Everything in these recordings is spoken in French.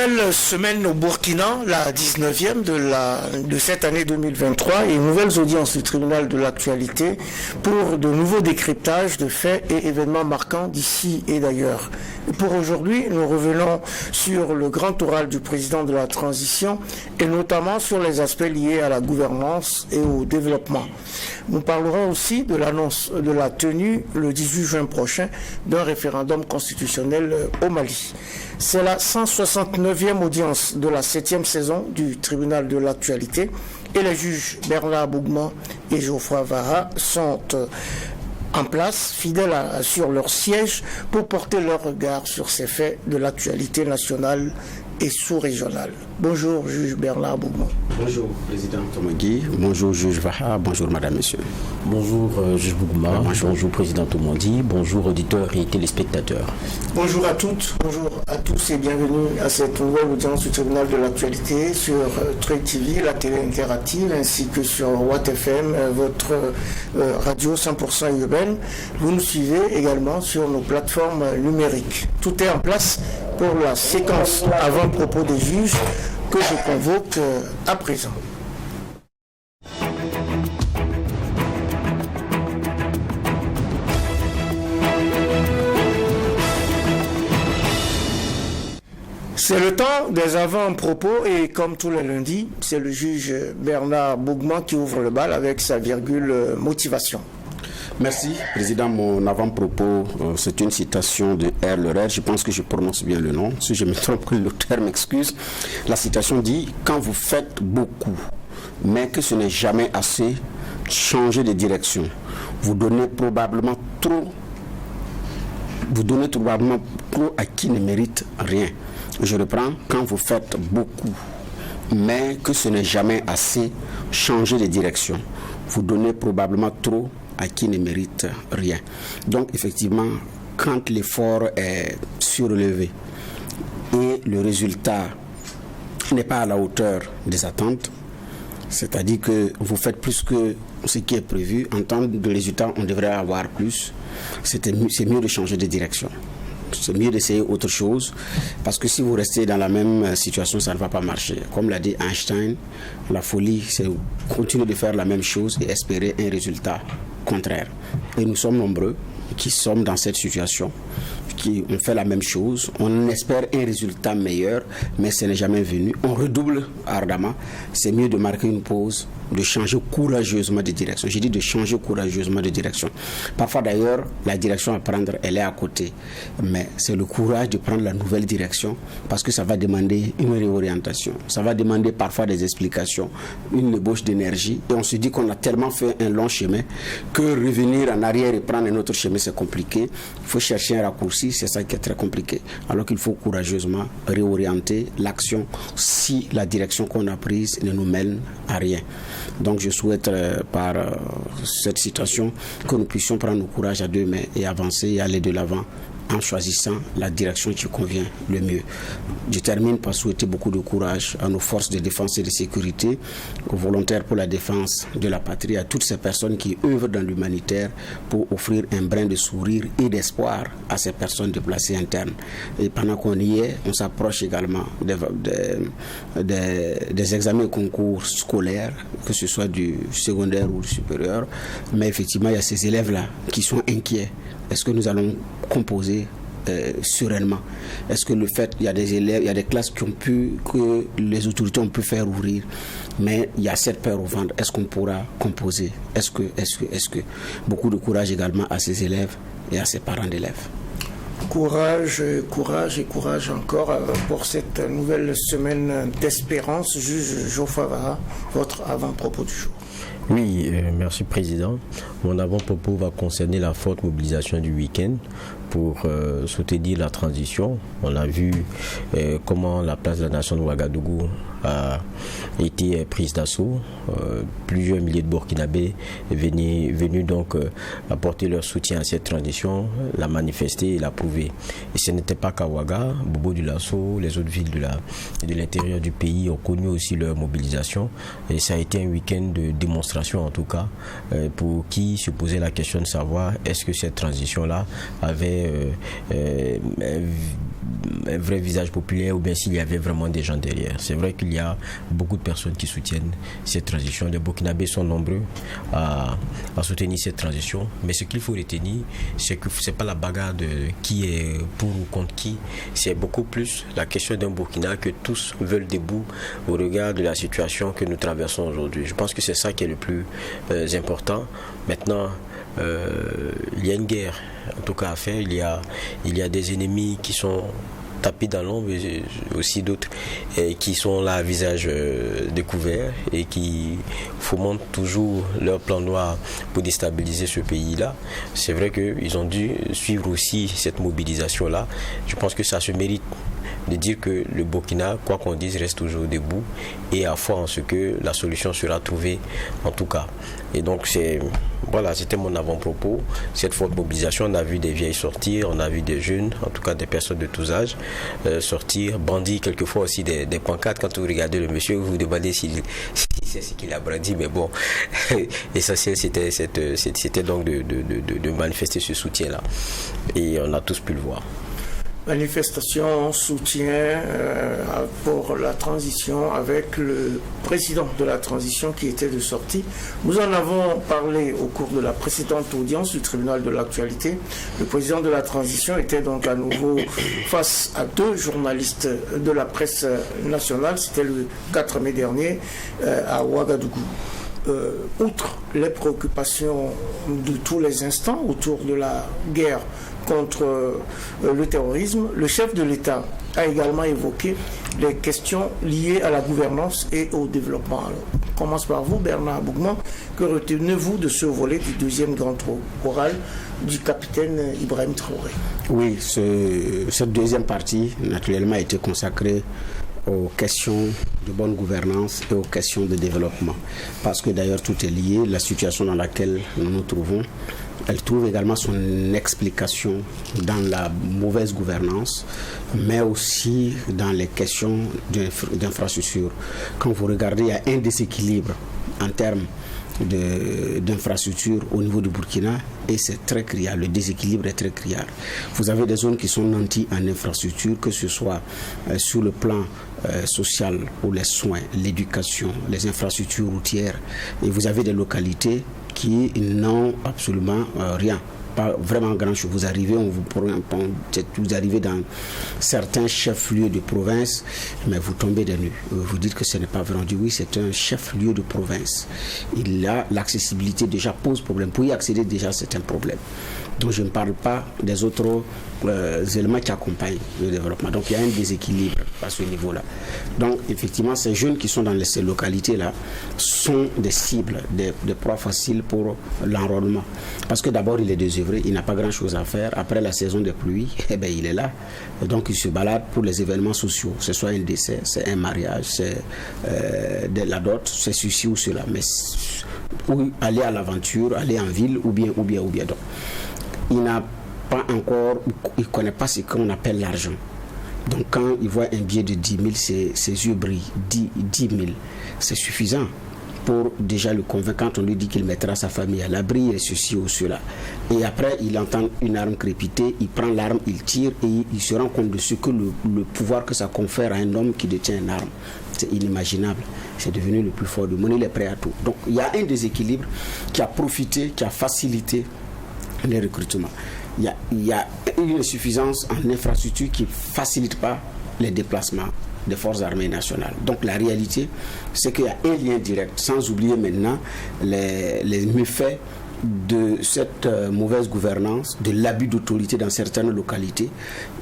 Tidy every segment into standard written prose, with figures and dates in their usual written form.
Nouvelle semaine au Burkina, la 19e de cette année 2023 et nouvelles audiences du tribunal de l'actualité pour de nouveaux décryptages de faits et événements marquants d'ici et d'ailleurs. Pour aujourd'hui, nous revenons sur le grand oral du président de la transition et notamment sur les aspects liés à la gouvernance et au développement. Nous parlerons aussi de l'annonce de la tenue le 18 juin prochain d'un référendum constitutionnel au Mali. C'est la 169e audience de la 7e saison du tribunal de l'actualité et les juges Bernard Bougman et Geoffroy Vara sont en place, fidèles sur leur siège pour porter leur regard sur ces faits de l'actualité nationale et sous-régionale. Bonjour, juge Bernard Bougman. Bonjour, président Tomagui. Bonjour, juge Vaha. Bonjour, madame, monsieur. Bonjour, juge Bougman. Bonjour, président Tomagui. Bonjour, auditeurs et téléspectateurs. Bonjour à toutes, bonjour à tous et bienvenue à cette nouvelle audience du tribunal de l'actualité sur Trade TV, la télé interactive, ainsi que sur Watt FM, votre radio 100% urbaine. Vous nous suivez également sur nos plateformes numériques. Tout est en place pour la séquence avant-propos des juges que je convoque à présent. C'est le temps des avant-propos et comme tous les lundis, c'est le juge Bernard Bougman qui ouvre le bal avec sa virgule motivation. Merci, président. Mon avant-propos, c'est une citation de R. Lerer. Je pense que je prononce bien le nom. Si je me trompe, l'auteur m'excuse. La citation dit « Quand vous faites beaucoup, mais que ce n'est jamais assez, changez de direction. Vous donnez probablement trop à qui ne mérite rien. » Je reprends, quand vous faites beaucoup, mais que ce n'est jamais assez, changez de direction. Vous donnez probablement trop à qui ne mérite rien. Donc, effectivement, quand l'effort est surélevé et le résultat n'est pas à la hauteur des attentes, c'est-à-dire que vous faites plus que ce qui est prévu, en termes de résultat, on devrait avoir plus, c'est mieux de changer de direction. C'est mieux d'essayer autre chose parce que si vous restez dans la même situation, ça ne va pas marcher. Comme l'a dit Einstein, la folie, c'est continuer de faire la même chose et espérer un résultat contraire. Et nous sommes nombreux qui sommes dans cette situation, qui ont fait la même chose. On espère un résultat meilleur, mais ce n'est jamais venu. On redouble ardemment. C'est mieux de marquer une pause, de changer courageusement de direction. J'ai dit de changer courageusement de direction. Parfois d'ailleurs, la direction à prendre, elle est à côté. Mais c'est le courage de prendre la nouvelle direction parce que ça va demander une réorientation. Ça va demander parfois des explications, une ébauche d'énergie. Et on se dit qu'on a tellement fait un long chemin que revenir en arrière et prendre un autre chemin, c'est compliqué. Il faut chercher un raccourci, c'est ça qui est très compliqué. Alors qu'il faut courageusement réorienter l'action si la direction qu'on a prise ne nous mène à rien. Donc je souhaite par cette citation que nous puissions prendre nos courage à deux mains et avancer et aller de l'avant en choisissant la direction qui convient le mieux. Je termine par souhaiter beaucoup de courage à nos forces de défense et de sécurité, aux volontaires pour la défense de la patrie, à toutes ces personnes qui œuvrent dans l'humanitaire pour offrir un brin de sourire et d'espoir à ces personnes déplacées internes. Et pendant qu'on y est, on s'approche également des examens et concours scolaires, que ce soit du secondaire ou du supérieur. Mais effectivement, il y a ces élèves-là qui sont inquiets. Est-ce que nous allons composer sereinement? Est-ce que le fait, il y a des élèves, il y a des classes que les autorités ont pu faire ouvrir, mais il y a cette peur au ventre. Est-ce qu'on pourra composer? Est-ce que beaucoup de courage également à ces élèves et à ces parents d'élèves? Courage encore pour cette nouvelle semaine d'espérance. Juge Geoffroy Vara, votre avant-propos du jour. Oui, merci président. Mon avant-propos va concerner la forte mobilisation du week-end pour soutenir la transition. On a vu comment la place de la nation de Ouagadougou a été prise d'assaut. Plusieurs milliers de Burkinabés venus donc apporter leur soutien à cette transition, la manifester et la prouver. Et ce n'était pas qu'à Ouaga, Bobo du Lasso, les autres villes de l'intérieur du pays ont connu aussi leur mobilisation. Et ça a été un week-end de démonstration en tout cas, pour qui se posait la question de savoir est-ce que cette transition-là avait un vrai visage populaire ou bien s'il y avait vraiment des gens derrière. C'est vrai qu'il y a beaucoup de personnes qui soutiennent cette transition. Les Burkinabés sont nombreux à soutenir cette transition, mais ce qu'il faut retenir, c'est que c'est pas la bagarre de qui est pour ou contre qui, c'est beaucoup plus la question d'un Burkina que tous veulent debout au regard de la situation que nous traversons aujourd'hui. Je pense que c'est ça qui est le plus important. Maintenant, il y a une guerre en tout cas à faire, il y a des ennemis qui sont tapis dans l'ombre, mais aussi d'autres qui sont là à visage découvert et qui fomentent toujours leur plan noir pour déstabiliser ce pays-là. C'est vrai qu'ils ont dû suivre aussi cette mobilisation-là. Je pense que ça se mérite de dire que le Burkina, quoi qu'on dise, reste toujours debout et à foi en ce que la solution sera trouvée en tout cas. Et donc c'était mon avant-propos. Cette forte mobilisation, on a vu des vieilles sortir, on a vu des jeunes, en tout cas des personnes de tous âges, sortir, brandir quelquefois aussi des pancartes. Quand vous regardez le monsieur, vous vous demandez si c'est ce qu'il a brandi, mais bon, l'essentiel c'était donc de manifester ce soutien-là. Et on a tous pu le voir. Manifestation, soutien pour la transition avec le président de la transition qui était de sortie. Nous en avons parlé au cours de la précédente audience du tribunal de l'actualité. Le président de la transition était donc à nouveau face à deux journalistes de la presse nationale. C'était le 4 mai dernier à Ouagadougou. Outre les préoccupations de tous les instants autour de la guerre contre le terrorisme, le chef de l'État a également évoqué les questions liées à la gouvernance et au développement. Alors, on commence par vous, Bernard Abougman. Que retenez-vous de ce volet du deuxième grand oral du capitaine Ibrahim Traoré? Oui, cette deuxième partie, naturellement, a été consacrée aux questions de bonne gouvernance et aux questions de développement. Parce que d'ailleurs, tout est lié. La situation dans laquelle nous nous trouvons, elle trouve également son explication dans la mauvaise gouvernance, mais aussi dans les questions d'infrastructure. Quand vous regardez, il y a un déséquilibre en termes d'infrastructures au niveau du Burkina et c'est très criard, le déséquilibre est très criard. Vous avez des zones qui sont nanties en infrastructure, que ce soit sur le plan social ou les soins, l'éducation, les infrastructures routières, et vous avez des localités qui n'ont absolument rien. Pas vraiment grand chose. Vous arrivez dans certains chefs-lieux de province, mais vous tombez des nues. Vous dites que ce n'est pas vrai. On dit oui, c'est un chef-lieu de province. L'accessibilité déjà pose problème. Pour y accéder déjà, c'est un problème. Donc je ne parle pas des autres éléments qui accompagnent le développement. Donc il y a un déséquilibre à ce niveau-là. Donc effectivement, ces jeunes qui sont dans ces localités-là sont des cibles, des proies faciles pour l'enrôlement. Parce que d'abord, il est désœuvré, il n'a pas grand-chose à faire. Après la saison des pluies, il est là. Et donc il se balade pour les événements sociaux. Ce soit un décès, c'est un mariage, c'est de la dot, c'est ceci ou cela. Mais pour aller à l'aventure, aller en ville ou bien. Donc, il n'a pas encore, il ne connaît pas ce qu'on appelle l'argent. Donc quand il voit un billet de 10 000, ses yeux brillent. 10 000, c'est suffisant pour déjà le convaincre. Quand on lui dit qu'il mettra sa famille à l'abri et ceci ou cela. Et après, il entend une arme crépiter, il prend l'arme, il tire et il se rend compte de ce que le pouvoir que ça confère à un homme qui détient une arme. C'est inimaginable. C'est devenu le plus fort du monde, il est prêt à tout. Donc il y a un déséquilibre qui a profité, qui a facilité les recrutements. Il y a une insuffisance en infrastructure qui ne facilite pas les déplacements des forces armées nationales. Donc la réalité, c'est qu'il y a un lien direct, sans oublier maintenant les méfaits de cette mauvaise gouvernance, de l'abus d'autorité dans certaines localités,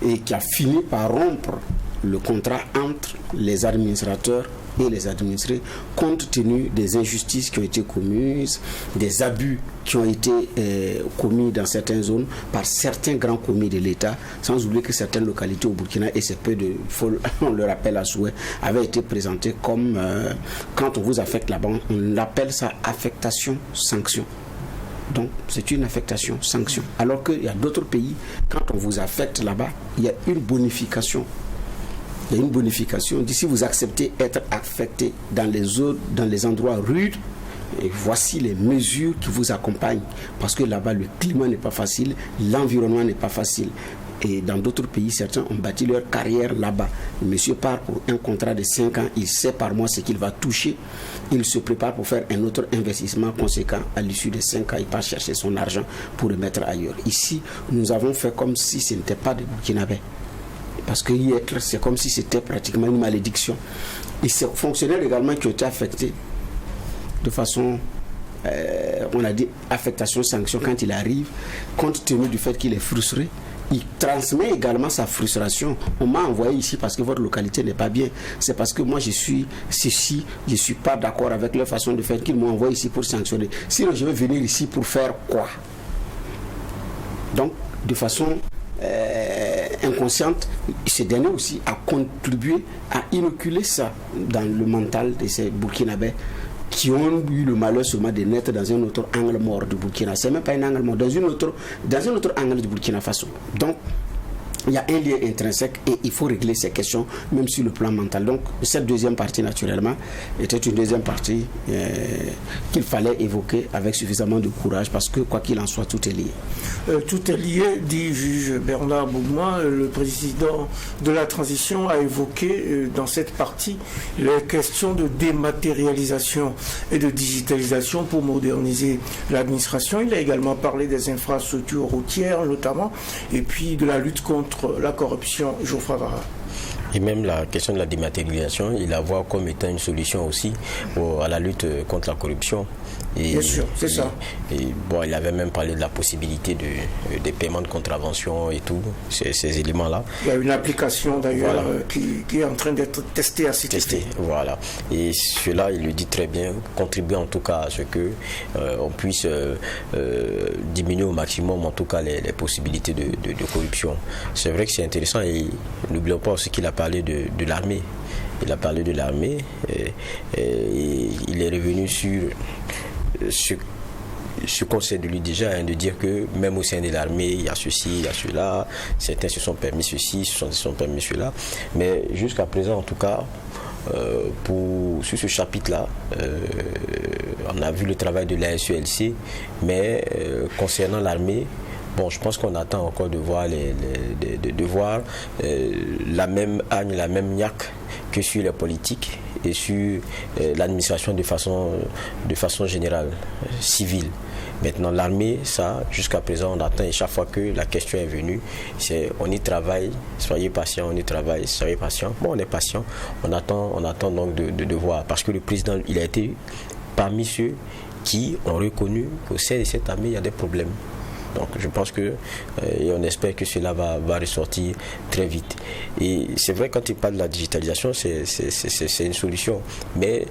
et qui a fini par rompre le contrat entre les administrateurs et les administrés, compte tenu des injustices qui ont été commises, des abus qui ont été commis dans certaines zones par certains grands commis de l'État, sans oublier que certaines localités au Burkina, et c'est peu de, on le rappelle à souhait, avaient été présentées comme, quand on vous affecte là-bas, on appelle ça affectation-sanction. Donc, c'est une affectation-sanction. Alors qu'il y a d'autres pays, quand on vous affecte là-bas, il y a une bonification. Il y a une bonification. Si vous acceptez être affecté dans les zones, dans les endroits rudes, et voici les mesures qui vous accompagnent. Parce que là-bas, le climat n'est pas facile, l'environnement n'est pas facile. Et dans d'autres pays, certains ont bâti leur carrière là-bas. Le monsieur part pour un contrat de 5 ans, il sait par mois ce qu'il va toucher. Il se prépare pour faire un autre investissement conséquent. À l'issue de 5 ans, il part chercher son argent pour le mettre ailleurs. Ici, nous avons fait comme si ce n'était pas des Burkinabés. Parce que y être, c'est comme si c'était pratiquement une malédiction. Et ces fonctionnaires également qui ont été affectés de façon, on a dit affectation, sanction, quand il arrive, compte tenu du fait qu'il est frustré, il transmet également sa frustration. On m'a envoyé ici parce que votre localité n'est pas bien. C'est parce que moi je suis ceci, je ne suis pas d'accord avec leur façon de faire qu'ils m'ont envoyé ici pour sanctionner. Sinon je vais venir ici pour faire quoi? Donc de façon inconsciente, ce dernier aussi a contribué à inoculer ça dans le mental de ces Burkinabés qui ont eu le malheur seulement de naître dans un autre angle mort du Burkina. C'est même pas un angle mort, dans un autre angle du Burkina Faso. Donc, il y a un lien intrinsèque et il faut régler ces questions, même sur le plan mental. Donc, cette deuxième partie, naturellement, était une deuxième partie qu'il fallait évoquer avec suffisamment de courage parce que, quoi qu'il en soit, tout est lié. Tout est lié, dit juge Bernard Bougma. Le président de la transition a évoqué dans cette partie les questions de dématérialisation et de digitalisation pour moderniser l'administration. Il a également parlé des infrastructures routières, notamment, et puis de la lutte contre la corruption. Geoffroy Vara. Et même la question de la dématérialisation, il la voit comme étant une solution aussi à la lutte contre la corruption. Et, bien sûr, c'est ça. Et bon, il avait même parlé de la possibilité des paiements de contravention et tout, ces éléments-là. Il y a une application d'ailleurs qui est en train d'être testée à cet effet. Voilà. Et cela, il le dit très bien, contribuer en tout cas à ce que on puisse diminuer au maximum en tout cas les possibilités de corruption. C'est vrai que c'est intéressant et n'oublions pas aussi qu'il a parlé de l'armée. Il a parlé de l'armée et il est revenu sur ce qu'on sait de lui déjà, de dire que même au sein de l'armée, il y a ceci, il y a cela, certains se sont permis ceci, se sont permis cela. Mais jusqu'à présent, en tout cas, sur ce chapitre-là, on a vu le travail de la SELC, mais concernant l'armée, bon, je pense qu'on attend encore de voir, la même Agne, la même niaque que sur les politiques et sur l'administration de façon générale, civile. Maintenant, l'armée, ça, jusqu'à présent, on attend et chaque fois que la question est venue, c'est on y travaille, soyez patient, on y travaille, soyez patient. Bon, on est patient, on attend donc de voir. Parce que le président, il a été parmi ceux qui ont reconnu qu'au sein de cette armée, il y a des problèmes. Donc je pense que, et on espère que cela va ressortir très vite. Et c'est vrai, quand il parle de la digitalisation, c'est une solution. Mais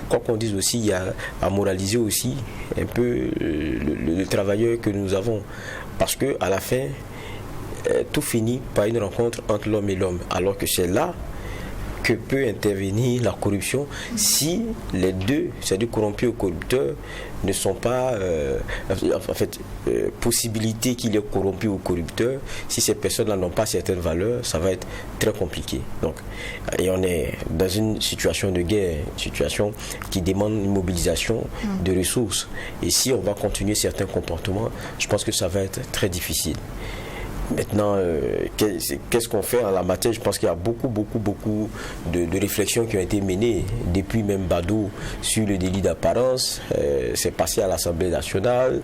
quoi qu'on dise aussi, il y a à moraliser aussi un peu le travailleur que nous avons. Parce qu'à la fin, tout finit par une rencontre entre l'homme et l'homme. Alors que c'est là que peut intervenir la corruption si les deux, c'est-à-dire corrompus ou corrupteurs, ne sont pas possibilité qu'il y ait corrompu ou corrupteur. Si ces personnes-là n'ont pas certaines valeurs, ça va être très compliqué. Donc, et on est dans une situation de guerre, une situation qui demande une mobilisation de ressources. Et si on va continuer certains comportements, je pense que ça va être très difficile. Maintenant, qu'est-ce qu'on fait en la matière? Je pense qu'il y a beaucoup de réflexions qui ont été menées depuis même Badou sur le délit d'apparence. C'est passé à l'Assemblée nationale,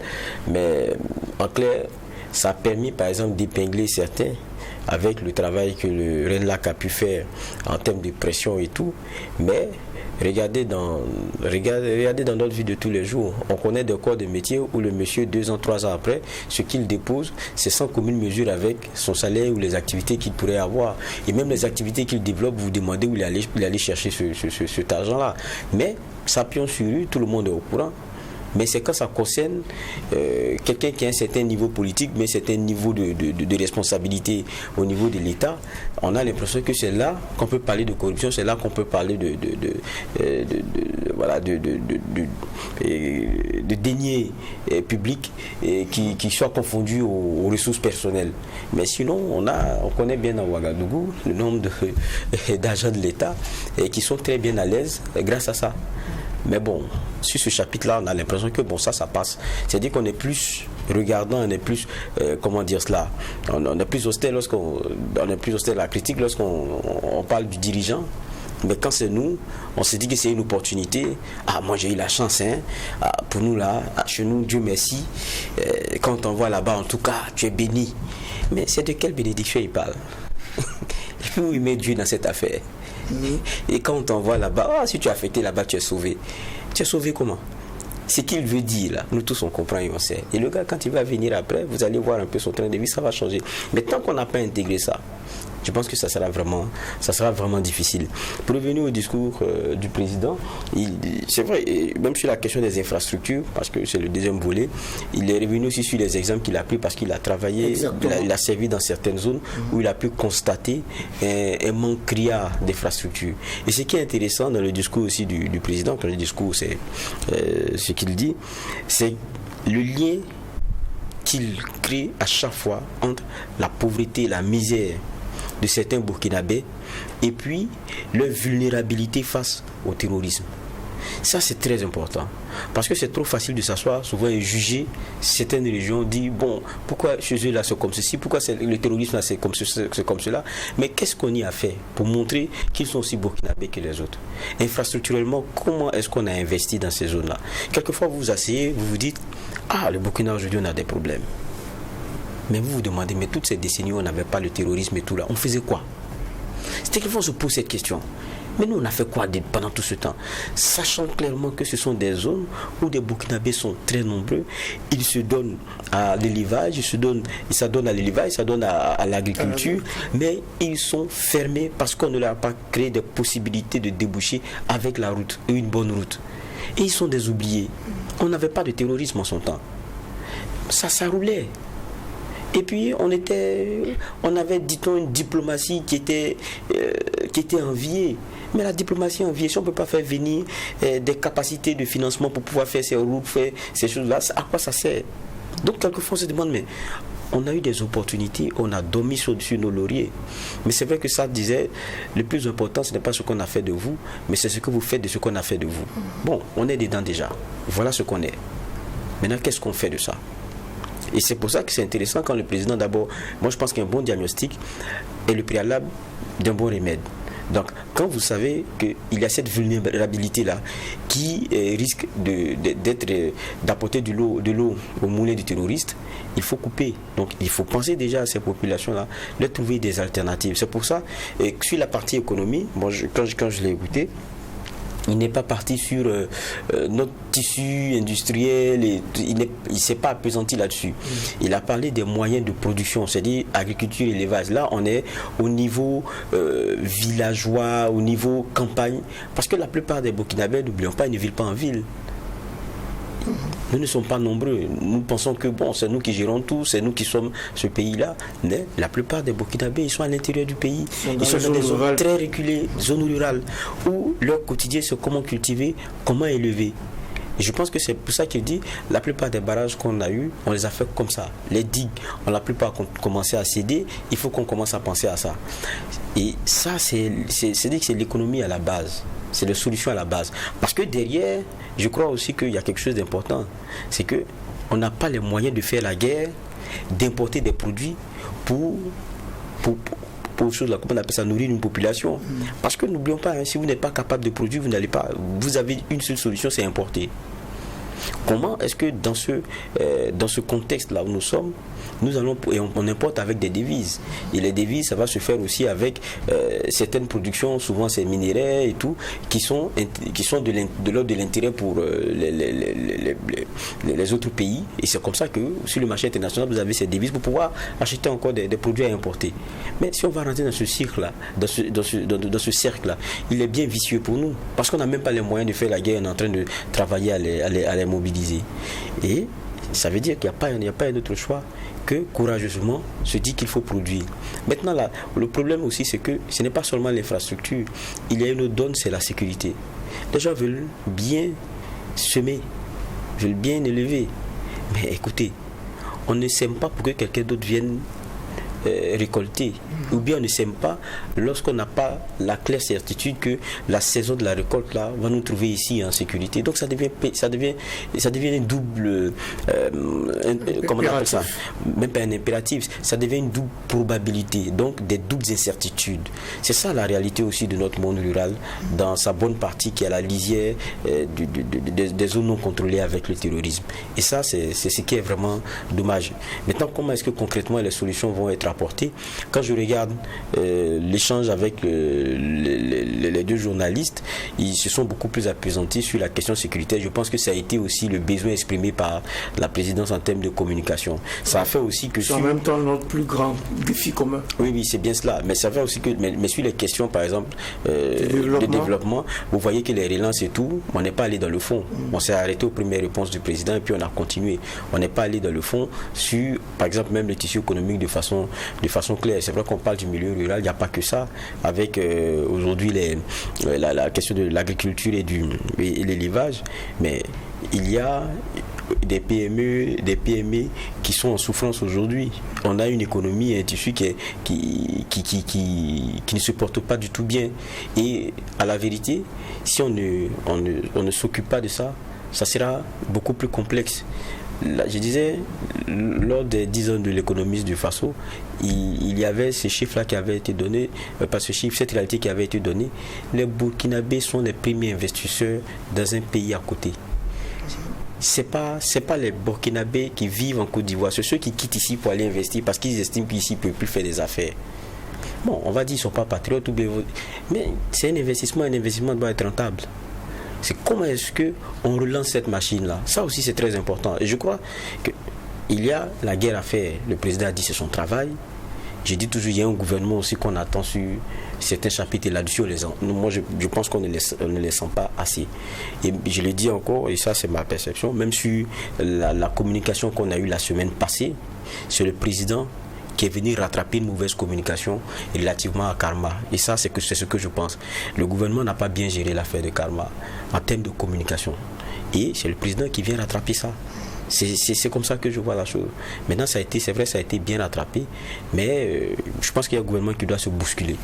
mais en clair, ça a permis par exemple d'épingler certains avec le travail que le RENLAC a pu faire en termes de pression et tout, mais regardez dans notre vie de tous les jours. On connaît des corps de métier où le monsieur, 2 ans, 3 ans après, ce qu'il dépose, c'est sans commune mesure avec son salaire ou les activités qu'il pourrait avoir. Et même les activités qu'il développe, vous vous demandez où il allait chercher cet argent-là. Mais, s'appuyant sur lui, tout le monde est au courant. Mais c'est quand ça concerne quelqu'un qui a un certain niveau politique, mais un certain niveau de responsabilité au niveau de l'État, on a l'impression que c'est là qu'on peut parler de corruption, c'est là qu'on peut parler de deniers publics qui soient confondus aux ressources personnelles. Mais sinon, on connaît bien à Ouagadougou le nombre d'agents de l'État qui sont très bien à l'aise grâce à ça. Mais bon, sur ce chapitre-là, on a l'impression que bon, ça passe. C'est-à-dire qu'on est plus regardant, on est plus, comment dire cela, on est plus austère à la critique lorsqu'on parle du dirigeant. Mais quand c'est nous, on se dit que c'est une opportunité. Ah, moi j'ai eu la chance, hein. Ah, pour nous là, chez nous, Dieu merci. Quand on voit là-bas, en tout cas, tu es béni. Mais c'est de quelle bénédiction il parle? Il faut où il met Dieu dans cette affaire. Et quand on voit là-bas, si tu es affecté là-bas, tu es sauvé. Tu es sauvé comment? Ce qu'il veut dire là, nous tous on comprend et on sait. Et le gars, quand il va venir après, vous allez voir un peu son train de vie, ça va changer. Mais tant qu'on n'a pas intégré ça, je pense que ça sera vraiment difficile. Pour revenir au discours du président, c'est vrai, même sur la question des infrastructures, parce que c'est le deuxième volet, il est revenu aussi sur les exemples qu'il a pris parce qu'il a travaillé, il a servi dans certaines zones où il a pu constater un manque criard d'infrastructures. Et ce qui est intéressant dans le discours aussi du président, quand le discours c'est ce qu'il dit, c'est le lien qu'il crée à chaque fois entre la pauvreté et la misère de certains Burkinabés et puis leur vulnérabilité face au terrorisme. Ça c'est très important parce que c'est trop facile de s'asseoir souvent et juger certaines régions, dire bon, pourquoi chez eux là c'est comme ceci, pourquoi le terrorisme là c'est comme cela, mais qu'est-ce qu'on y a fait pour montrer qu'ils sont aussi burkinabés que les autres? Infrastructurellement, comment est-ce qu'on a investi dans ces zones là? Quelquefois vous vous asseyez, vous vous dites ah, le Burkina aujourd'hui on a des problèmes. Mais vous vous demandez, mais toutes ces décennies où on n'avait pas le terrorisme et tout là, on faisait quoi? C'est quelquefois on se pose cette question. Mais nous on a fait quoi pendant tout ce temps? Sachant clairement que ce sont des zones où des Burkinabés sont très nombreux, ils se donnent à l'élevage, ça donne à l'élevage, ça donne à l'agriculture, mais ils sont fermés parce qu'on ne leur a pas créé des possibilités de déboucher avec la route, une bonne route. Et ils sont des oubliés. On n'avait pas de terrorisme en son temps. Ça roulait. Et puis on avait, dit-on, une diplomatie qui était enviée. Mais la diplomatie enviée, si on ne peut pas faire venir des capacités de financement pour pouvoir faire ces routes, faire ces choses-là, à quoi ça sert? Donc quelquefois on se demande, mais on a eu des opportunités, on a dormi sur nos lauriers. Mais c'est vrai que ça disait, le plus important, ce n'est pas ce qu'on a fait de vous, mais c'est ce que vous faites de ce qu'on a fait de vous. Bon, on est dedans déjà. Voilà ce qu'on est. Maintenant, qu'est-ce qu'on fait de ça? Et c'est pour ça que c'est intéressant quand le président, d'abord, moi je pense qu'un bon diagnostic est le préalable d'un bon remède. Donc, quand vous savez qu'il y a cette vulnérabilité-là qui risque d'apporter de l'eau au moulin du terroriste, il faut couper. Donc, il faut penser déjà à ces populations-là, leur trouver des alternatives. C'est pour ça, sur la partie économie, moi, quand je l'ai écouté, il n'est pas parti sur notre tissu industriel, il ne s'est pas appesanti là-dessus. Il a parlé des moyens de production, c'est-à-dire agriculture et élevage. Là, on est au niveau villageois, au niveau campagne, parce que la plupart des Burkinabés, n'oublions pas, ils ne vivent pas en ville. Nous ne sommes pas nombreux. Nous pensons que bon, c'est nous qui gérons tout, c'est nous qui sommes ce pays-là. Mais la plupart des Burkinabés, ils sont à l'intérieur du pays. Ils sont dans des zones très reculées, zones rurales, où leur quotidien, c'est comment cultiver, comment élever. Et je pense que c'est pour ça qu'il dit, la plupart des barrages qu'on a eus, on les a fait comme ça. Les digues, la plupart ont commencé à céder, il faut qu'on commence à penser à ça. Et ça, c'est-à-dire que c'est l'économie à la base. C'est la solution à la base. Parce que derrière, je crois aussi qu'il y a quelque chose d'important. C'est qu'on n'a pas les moyens de faire la guerre, d'importer des produits pour chose là, comment on appelle ça, nourrir une population. Parce que n'oublions pas, hein, si vous n'êtes pas capable de produire, vous avez une seule solution, c'est importer. Comment est-ce que dans ce contexte-là où nous sommes, nous allons et on importe avec des devises. Et les devises, ça va se faire aussi avec certaines productions, souvent c'est minerais et tout, qui sont de l'ordre de l'intérêt pour les autres pays. Et c'est comme ça que sur le marché international, vous avez ces devises pour pouvoir acheter encore des produits à importer. Mais si on va rentrer dans ce cycle-là, dans ce cercle-là, il est bien vicieux pour nous. Parce qu'on n'a même pas les moyens de faire la guerre, on est en train de travailler à les mobiliser. Et ça veut dire qu'il n'y a pas un autre choix que courageusement se dit qu'il faut produire. Maintenant, là, le problème aussi, c'est que ce n'est pas seulement l'infrastructure. Il y a une autre donne, c'est la sécurité. Les gens veulent bien semer, veulent bien élever. Mais écoutez, on ne sème pas pour que quelqu'un d'autre vienne récolter. Ou bien on ne sème pas lorsqu'on n'a pas la claire certitude que la saison de la récolte là va nous trouver ici en sécurité. Donc ça devient une double comment on appelle ça, même pas un impératif, ça devient une double probabilité, donc des doubles incertitudes. C'est ça la réalité aussi de notre monde rural dans sa bonne partie qui est à la lisière des zones non contrôlées avec le terrorisme. Et ça c'est ce qui est vraiment dommage. Maintenant, comment est-ce que concrètement les solutions vont être apportées? Quand je regarde l'échange avec les deux journalistes, ils se sont beaucoup plus appesantis sur la question sécuritaire. Je pense que ça a été aussi le besoin exprimé par la présidence en termes de communication. Ça a fait aussi que c'est en même temps notre plus grand défi commun. Oui, c'est bien cela. Mais ça fait aussi que, mais sur les questions, par exemple, de développement, vous voyez que les relances et tout, on n'est pas allé dans le fond. On s'est arrêté aux premières réponses du président et puis on a continué. On n'est pas allé dans le fond sur, par exemple, même le tissu économique de façon claire. C'est vrai qu'on parle du milieu rural, il n'y a pas que ça. Avec aujourd'hui la question de l'agriculture et l'élevage, mais il y a des PME qui sont en souffrance aujourd'hui. On a une économie et un tissu qui ne se porte pas du tout bien. Et à la vérité, si on ne s'occupe pas de ça, ça sera beaucoup plus complexe. Là, je disais, lors des 10 ans de l'économiste du Faso, il y avait ces chiffres-là qui avaient été donnés, cette réalité qui avait été donnée. Les Burkinabés sont les premiers investisseurs dans un pays à côté. C'est pas les Burkinabés qui vivent en Côte d'Ivoire, c'est ceux qui quittent ici pour aller investir parce qu'ils estiment qu'ici ils ne peuvent plus faire des affaires. Bon, on va dire qu'ils ne sont pas patriotes, mais c'est un investissement doit être rentable. C'est comment est-ce qu'on relance cette machine-là. Ça aussi c'est très important. Et je crois qu'il y a la guerre à faire. Le président a dit c'est son travail. J'ai dit toujours, il y a un gouvernement aussi qu'on attend sur certains chapitres là-dessus. Moi, je pense qu'on ne les sent pas assez. Et je le dis encore, et ça c'est ma perception, même sur la communication qu'on a eue la semaine passée, c'est le président qui est venu rattraper une mauvaise communication relativement à Karma. Et ça, c'est ce que je pense. Le gouvernement n'a pas bien géré l'affaire de Karma en termes de communication. Et c'est le président qui vient rattraper ça. C'est comme ça que je vois la chose. Maintenant, c'est vrai, ça a été bien rattrapé, mais je pense qu'il y a un gouvernement qui doit se bousculer.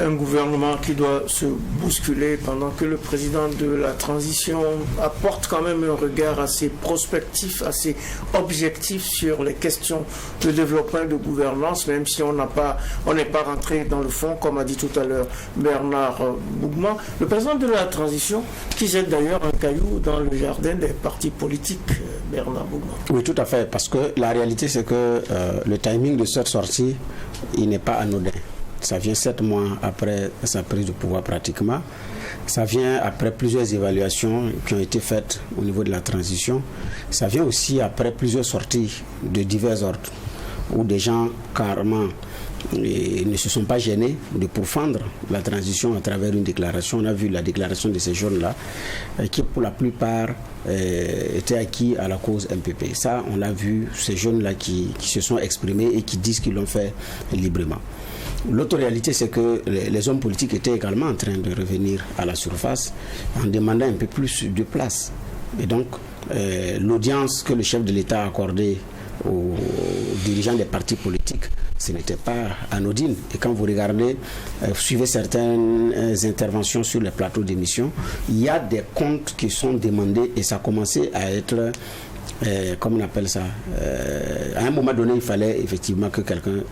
Un gouvernement qui doit se bousculer pendant que le président de la transition apporte quand même un regard assez prospectif, assez objectif sur les questions de développement et de gouvernance, même si on n'est pas rentré dans le fond, comme a dit tout à l'heure Bernard Bougman. Le président de la transition, qui jette d'ailleurs un caillou dans le jardin des partis politiques, Bernard Bougman. Oui, tout à fait, parce que la réalité c'est que le timing de cette sortie, il n'est pas anodin. Ça vient 7 mois après sa prise de pouvoir pratiquement. Ça vient après plusieurs évaluations qui ont été faites au niveau de la transition. Ça vient aussi après plusieurs sorties de divers ordres où des gens carrément ne se sont pas gênés de pourfendre la transition à travers une déclaration. On a vu la déclaration de ces jeunes-là qui pour la plupart étaient acquis à la cause MPP. Ça, on a vu ces jeunes-là qui se sont exprimés et qui disent qu'ils l'ont fait librement. L'autre réalité, c'est que les hommes politiques étaient également en train de revenir à la surface en demandant un peu plus de place. Et donc, l'audience que le chef de l'État a accordée aux dirigeants des partis politiques, ce n'était pas anodine. Et quand vous regardez, suivez certaines interventions sur les plateaux d'émission, il y a des comptes qui sont demandés et ça a commencé à être... comment on appelle ça, à un moment donné il fallait effectivement que quelqu'un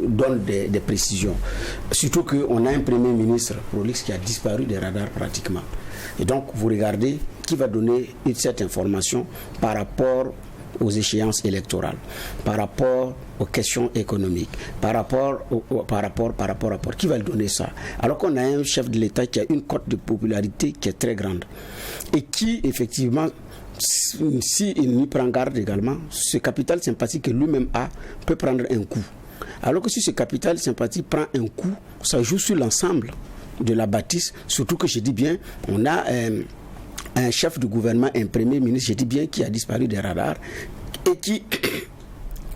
donne des précisions, surtout qu'on a un premier ministre prolixe qui a disparu des radars pratiquement. Et donc vous regardez qui va donner cette information par rapport aux échéances électorales, par rapport aux questions économiques, par rapport, qui va le donner ça? Alors qu'on a un chef de l'État qui a une cote de popularité qui est très grande et qui effectivement, s'il n'y prend garde également, ce capital sympathique que lui-même a peut prendre un coup. Alors que si ce capital sympathique prend un coup, ça joue sur l'ensemble de la bâtisse, surtout que je dis bien, on a un chef de gouvernement, un premier ministre, je dis bien, qui a disparu des radars et qui,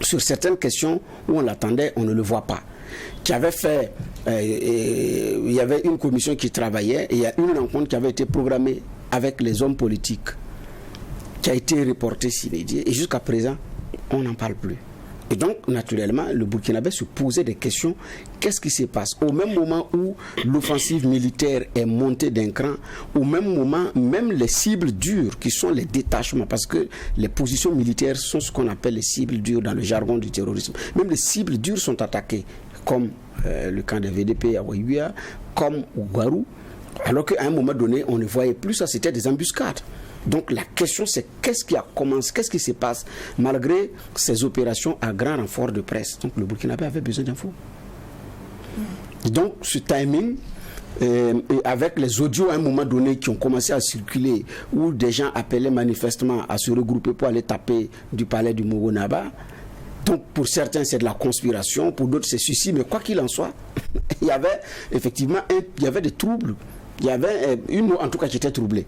sur certaines questions où on l'attendait, on ne le voit pas. Qui avait fait, il y avait une commission qui travaillait et il y a une rencontre qui avait été programmée avec les hommes politiques qui a été reportée sine die et jusqu'à présent, on n'en parle plus. Et donc, naturellement, le Burkinabé se posait des questions. Qu'est-ce qui se passe? Au même moment où l'offensive militaire est montée d'un cran, au même moment, même les cibles dures, qui sont les détachements, parce que les positions militaires sont ce qu'on appelle les cibles dures dans le jargon du terrorisme. Même les cibles dures sont attaquées, comme le camp des VDP à Wayuya, comme au Garou, alors qu'à un moment donné, on ne voyait plus ça, c'était des embuscades. Donc la question c'est qu'est-ce qui a commencé, qu'est-ce qui se passe malgré ces opérations à grand renfort de presse. Donc le Burkinabé avait besoin d'infos. Donc ce timing, avec les audios à un moment donné qui ont commencé à circuler, où des gens appelaient manifestement à se regrouper pour aller taper du palais du Mogonaba. Donc pour certains c'est de la conspiration, pour d'autres c'est ceci, mais quoi qu'il en soit, il y avait effectivement il y avait des troubles. Il y avait une en tout cas qui était troublée.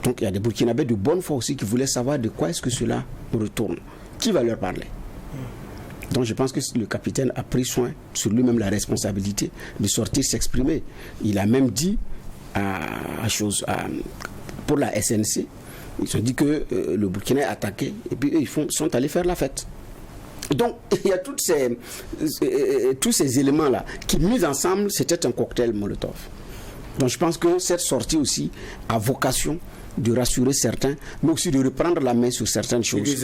Donc il y a des Burkinabés de bonne foi aussi qui voulaient savoir de quoi est-ce que cela retourne. Qui va leur parler? Donc je pense que le capitaine a pris soin sur lui-même la responsabilité de sortir s'exprimer. Il a même dit pour la SNC, ils ont dit que le Burkina est attaqué et puis eux, ils sont allés faire la fête. Donc il y a tous ces éléments-là qui mis ensemble, c'était un cocktail Molotov. Donc je pense que cette sortie aussi a vocation de rassurer certains, mais aussi de reprendre la main sur certaines choses. Et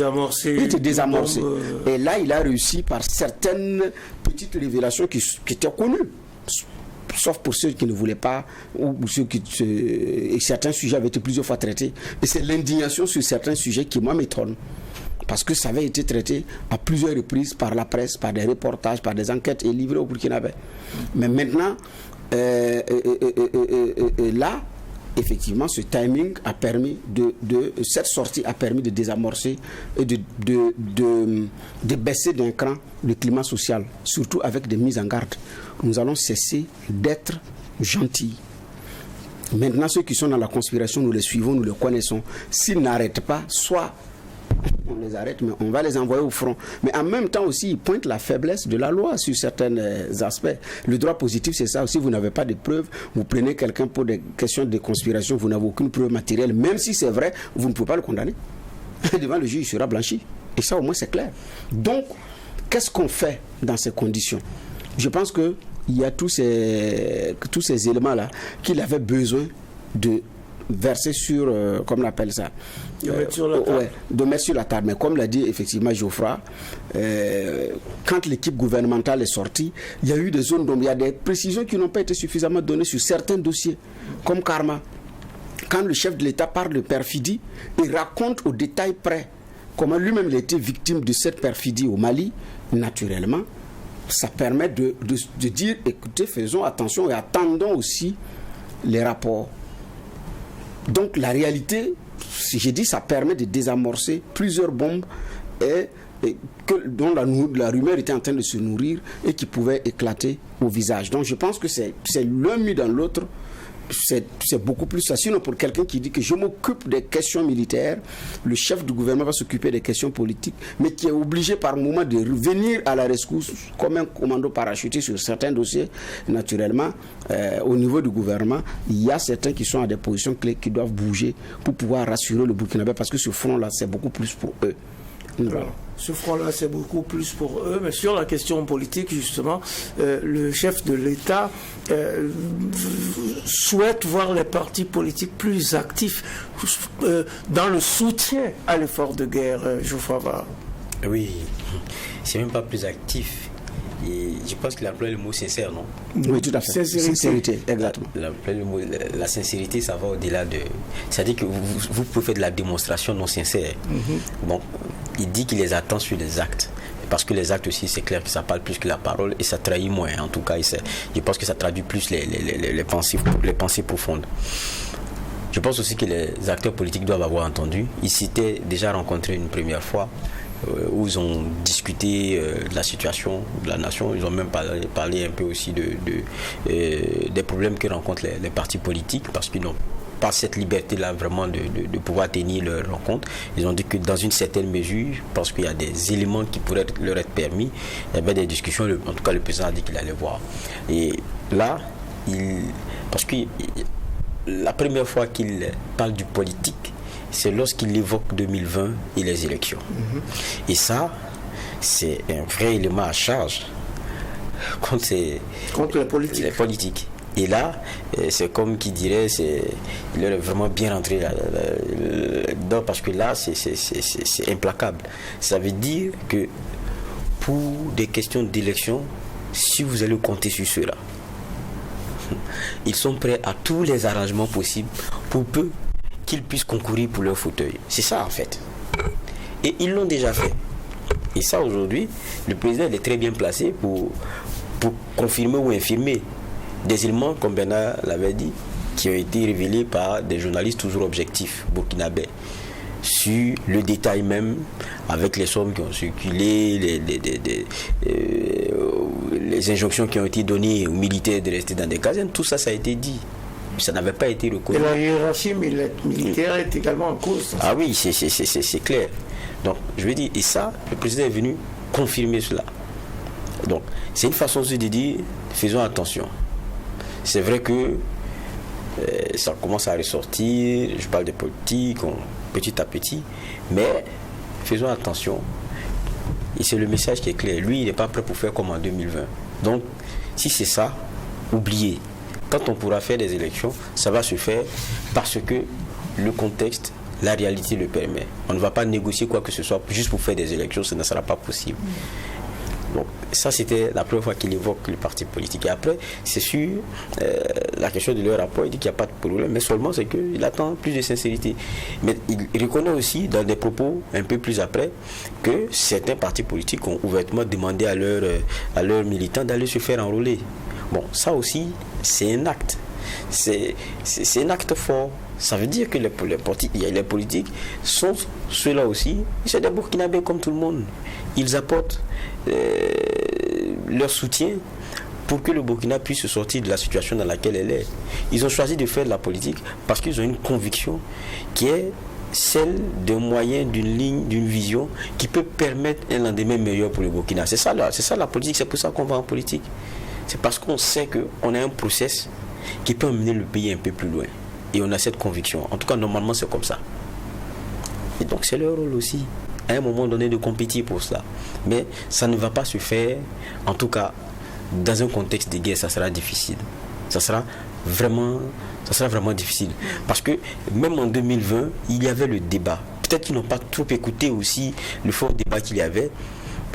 de désamorcer. Et là, il a réussi par certaines petites révélations qui étaient connues. Sauf pour ceux qui ne voulaient pas, ou ceux et certains sujets avaient été plusieurs fois traités. Et c'est l'indignation sur certains sujets qui, moi, m'étonne. Parce que ça avait été traité à plusieurs reprises par la presse, par des reportages, par des enquêtes et livré au Burkinabé. Mais maintenant, là, effectivement, ce timing a permis cette sortie a permis de désamorcer et de baisser d'un cran le climat social, surtout avec des mises en garde. Nous allons cesser d'être gentils. Maintenant, ceux qui sont dans la conspiration, nous les suivons, nous les connaissons. S'ils n'arrêtent pas, soit on les arrête, mais on va les envoyer au front. Mais en même temps aussi, ils pointent la faiblesse de la loi sur certains aspects. Le droit positif, c'est ça aussi. Vous n'avez pas de preuves, vous prenez quelqu'un pour des questions de conspiration, vous n'avez aucune preuve matérielle. Même si c'est vrai, vous ne pouvez pas le condamner. Devant le juge, il sera blanchi. Et ça, au moins, c'est clair. Donc, qu'est-ce qu'on fait dans ces conditions? Je pense qu'il y a tous ces éléments-là qu'il avait besoin de verser sur, comme on appelle ça, de mettre sur la table. Ouais, de mettre sur la table. Mais comme l'a dit effectivement Geoffroy, quand l'équipe gouvernementale est sortie, il y a eu des zones d'ombre, il y a des précisions qui n'ont pas été suffisamment données sur certains dossiers, comme Karma. Quand le chef de l'État parle de perfidie, il raconte au détail près comment lui-même il a été victime de cette perfidie au Mali, naturellement. Ça permet de dire, écoutez, faisons attention et attendons aussi les rapports. Donc la réalité, si j'ai dit, ça permet de désamorcer plusieurs bombes dont la rumeur était en train de se nourrir et qui pouvaient éclater au visage. Donc je pense que c'est l'un mis dans l'autre. C'est beaucoup plus ça. Sinon, pour quelqu'un qui dit que je m'occupe des questions militaires, le chef du gouvernement va s'occuper des questions politiques, mais qui est obligé par moment de revenir à la rescousse comme un commando parachuté sur certains dossiers. Naturellement, au niveau du gouvernement, il y a certains qui sont à des positions clés qui doivent bouger pour pouvoir rassurer le Burkinabé, parce que ce front-là, c'est beaucoup plus pour eux. Voilà. Ce front-là, c'est beaucoup plus pour eux. Mais sur la question politique, justement, le chef de l'État souhaite voir les partis politiques plus actifs dans le soutien à l'effort de guerre, Geoffroy Var. Oui, c'est même pas plus actif. Et je pense qu'il a employé le mot sincère, non? Oui, tout à fait. Sincérité, exactement. La sincérité, ça va au-delà de... C'est-à-dire que vous pouvez faire de la démonstration non sincère. Bon, il dit qu'il les attend sur les actes. Parce que les actes aussi, c'est clair que ça parle plus que la parole et ça trahit moins. En tout cas, je pense que ça traduit plus les pensées profondes. Je pense aussi que les acteurs politiques doivent avoir entendu. Ils s'étaient déjà rencontrés une première fois, où ils ont discuté de la situation de la nation. Ils ont même parlé un peu aussi des problèmes que rencontrent les partis politiques, parce qu'ils n'ont pas cette liberté-là vraiment de pouvoir tenir leur rencontre. Ils ont dit que dans une certaine mesure, parce qu'il y a des éléments qui pourraient leur être permis, il y avait des discussions. En tout cas, le président a dit qu'il allait voir. Et là, parce que la première fois qu'il parle du politique, c'est lorsqu'il évoque 2020 et les élections. Et ça, c'est un vrai élément à charge contre les politiques. Et là, c'est comme qui dirait, il est vraiment bien rentré là-dedans, parce que là, c'est implacable. Ça veut dire que pour des questions d'élection, si vous allez compter sur ceux-là, ils sont prêts à tous les arrangements possibles pour peu qu'ils puissent concourir pour leur fauteuil. C'est ça en fait. Et ils l'ont déjà fait. Et ça aujourd'hui, le président est très bien placé pour confirmer ou infirmer des éléments, comme Bernard l'avait dit, qui ont été révélés par des journalistes toujours objectifs burkinabés, sur le détail même, avec les sommes qui ont circulé, les injonctions qui ont été données aux militaires de rester dans des casernes, tout ça, ça a été dit. Ça n'avait pas été reconnu. Et la hiérarchie militaire est également en cause. Ah oui, c'est clair. Donc, je veux dire, et ça, le président est venu confirmer cela. Donc, c'est une façon aussi de dire, faisons attention. C'est vrai que ça commence à ressortir, je parle de politique, petit à petit, mais faisons attention. Et c'est le message qui est clair. Lui, il n'est pas prêt pour faire comme en 2020. Donc, si c'est ça, oubliez. Quand on pourra faire des élections, ça va se faire parce que le contexte, la réalité le permet. On ne va pas négocier quoi que ce soit juste pour faire des élections, ça ne sera pas possible. Donc, ça, c'était la première fois qu'il évoque le parti politique. Et après, c'est sur la question de leur rapport, il dit qu'il n'y a pas de problème, mais seulement c'est qu'il attend plus de sincérité. Mais il reconnaît aussi, dans des propos un peu plus après, que certains partis politiques ont ouvertement demandé à leurs militants d'aller se faire enrôler. Bon, ça aussi, c'est un acte. C'est un acte fort. Ça veut dire que les politiques sont ceux-là aussi. C'est des Burkinabés comme tout le monde. Ils apportent leur soutien pour que le Burkina puisse sortir de la situation dans laquelle elle est. Ils ont choisi de faire de la politique parce qu'ils ont une conviction qui est celle d'un moyen, d'une ligne, d'une vision qui peut permettre un lendemain meilleur pour le Burkina. C'est ça la politique, c'est pour ça qu'on va en politique. C'est parce qu'on sait qu'on a un process qui peut emmener le pays un peu plus loin. Et on a cette conviction. En tout cas, normalement, c'est comme ça. Et donc, c'est leur rôle aussi, à un moment donné, de compétir pour cela. Mais ça ne va pas se faire, en tout cas, dans un contexte de guerre, ça sera difficile. Ça sera vraiment difficile. Parce que même en 2020, il y avait le débat. Peut-être qu'ils n'ont pas trop écouté aussi le fort débat qu'il y avait.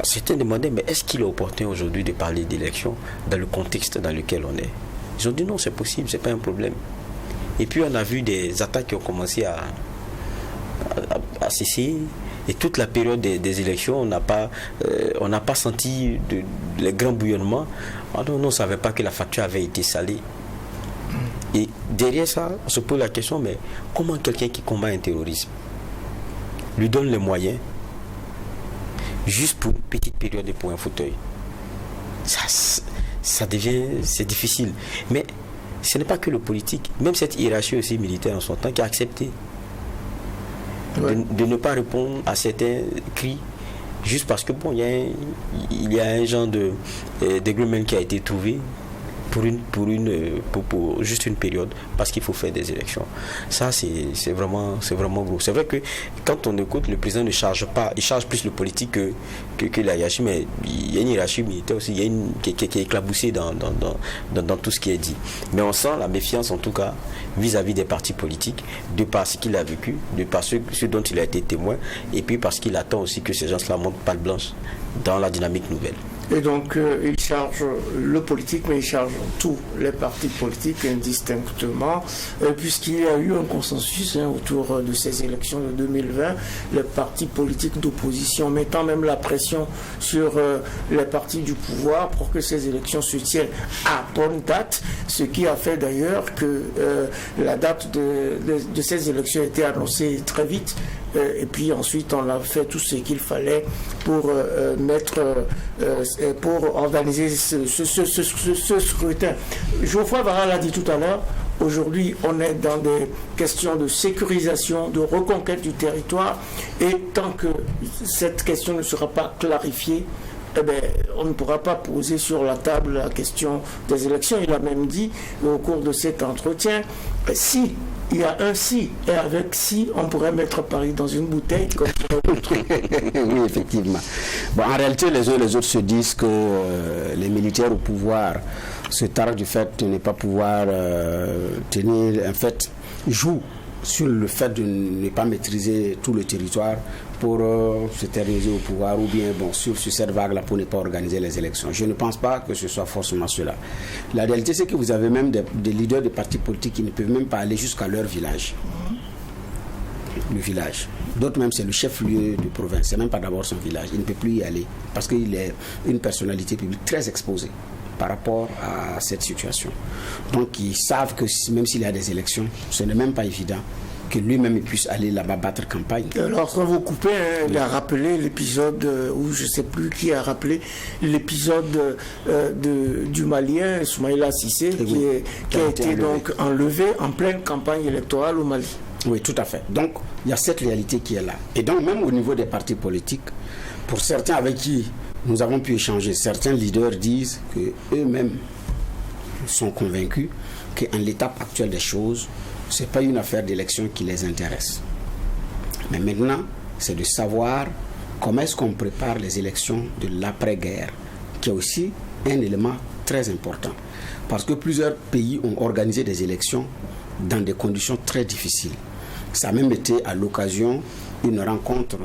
Certains demandaient, mais est-ce qu'il est opportun aujourd'hui de parler d'élection dans le contexte dans lequel on est? Ils ont dit non, c'est possible, c'est pas un problème. Et puis on a vu des attaques qui ont commencé à cesser. Et toute la période des élections, on n'a pas senti les grands bouillonnements. On ne savait pas que la facture avait été salée. Et derrière ça, on se pose la question, mais comment quelqu'un qui combat un terrorisme lui donne les moyens juste pour une petite période et pour un fauteuil? C'est difficile. Mais ce n'est pas que le politique, même cette hiérarchie aussi militaire en son temps qui a accepté de ne pas répondre à certains cris juste parce que il y a un genre d'agreement qui a été trouvé pour juste une période parce qu'il faut faire des élections. Ça, c'est vraiment gros. C'est vrai que quand on écoute, le président ne charge pas, il charge plus le politique que la hiérarchie, mais il y a une hiérarchie militaire aussi, il y a qui est éclaboussée dans tout ce qui est dit. Mais on sent la méfiance, en tout cas, vis-à-vis des partis politiques, de par ce qu'il a vécu, de par ce dont il a été témoin, et puis parce qu'il attend aussi que ces gens-là montent patte blanche dans la dynamique nouvelle. Et donc, il charge le politique, mais il charge tous les partis politiques indistinctement, puisqu'il y a eu un consensus autour de ces élections de 2020, les partis politiques d'opposition mettant même la pression sur les partis du pouvoir pour que ces élections se tiennent à bonne date, ce qui a fait d'ailleurs que la date de ces élections a été annoncée très vite. Et puis ensuite on a fait tout ce qu'il fallait pour pour organiser ce scrutin. Geoffroy Varra l'a dit tout à l'heure, aujourd'hui on est dans des questions de sécurisation, de reconquête du territoire, et tant que cette question ne sera pas clarifiée, on ne pourra pas poser sur la table la question des élections. Il a même dit au cours de cet entretien, si il y a un si, et avec si, on pourrait mettre Paris dans une bouteille comme oui, effectivement. Bon, en réalité, les uns et les autres se disent que les militaires au pouvoir se targuent du fait de ne pas pouvoir tenir, en fait, jouent sur le fait de ne pas maîtriser tout le territoire pour se terminer au pouvoir, ou bien bon, sur cette vague-là pour ne pas organiser les élections. Je ne pense pas que ce soit forcément cela. La réalité, c'est que vous avez même des leaders de partis politiques qui ne peuvent même pas aller jusqu'à leur village. Le village. D'autres même, c'est le chef-lieu de province. C'est même pas d'abord son village. Il ne peut plus y aller parce qu'il est une personnalité publique très exposée par rapport à cette situation. Donc, ils savent que même s'il y a des élections, ce n'est même pas évident que lui-même puisse aller là-bas battre campagne. Alors, quand vous coupez, il a rappelé l'épisode, où je ne sais plus qui a rappelé, l'épisode du Malien, Soumaïla Cissé, qui a été donc enlevé en pleine campagne électorale au Mali. Oui, tout à fait. Donc, il y a cette réalité qui est là. Et donc, même au niveau des partis politiques, pour certains avec qui nous avons pu échanger, certains leaders disent qu'eux-mêmes sont convaincus qu'en l'étape actuelle des choses, ce n'est pas une affaire d'élection qui les intéresse. Mais maintenant, c'est de savoir comment est-ce qu'on prépare les élections de l'après-guerre, qui est aussi un élément très important. Parce que plusieurs pays ont organisé des élections dans des conditions très difficiles. Ça a même été à l'occasion d'une rencontre